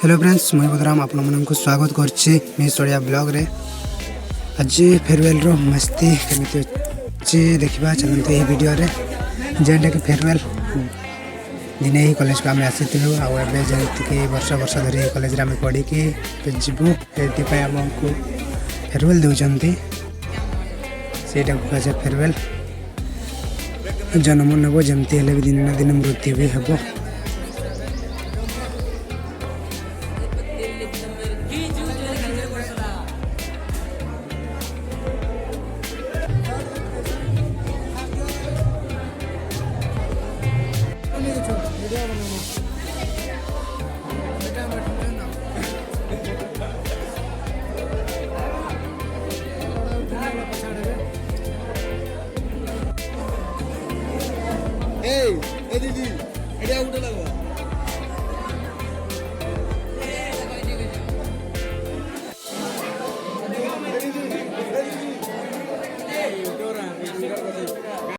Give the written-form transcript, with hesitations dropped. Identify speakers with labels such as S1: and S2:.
S1: Hello friends मुझे बदराम आप को स्वागत करछि मिसोड़िया ब्लॉग रे। आज फेयरवेल रो मस्ती केमिति अछि देखिबा चलते ये वीडियो रे। जेंटा कि फेयरवेल दिने ही कॉलेज को आम आसीलु आबे जेंति कि वर्ष वर्ष धरी कॉलेज रे आम पढ़ी कि जीवु एति पय हमको फेयरवेल दउचंती सेटा को फेयरवेल जन्म नबो जेमति हेले भी दिन ना दिन मृत्यु भी हबो।
S2: Hey, didi, ini aku udah lama.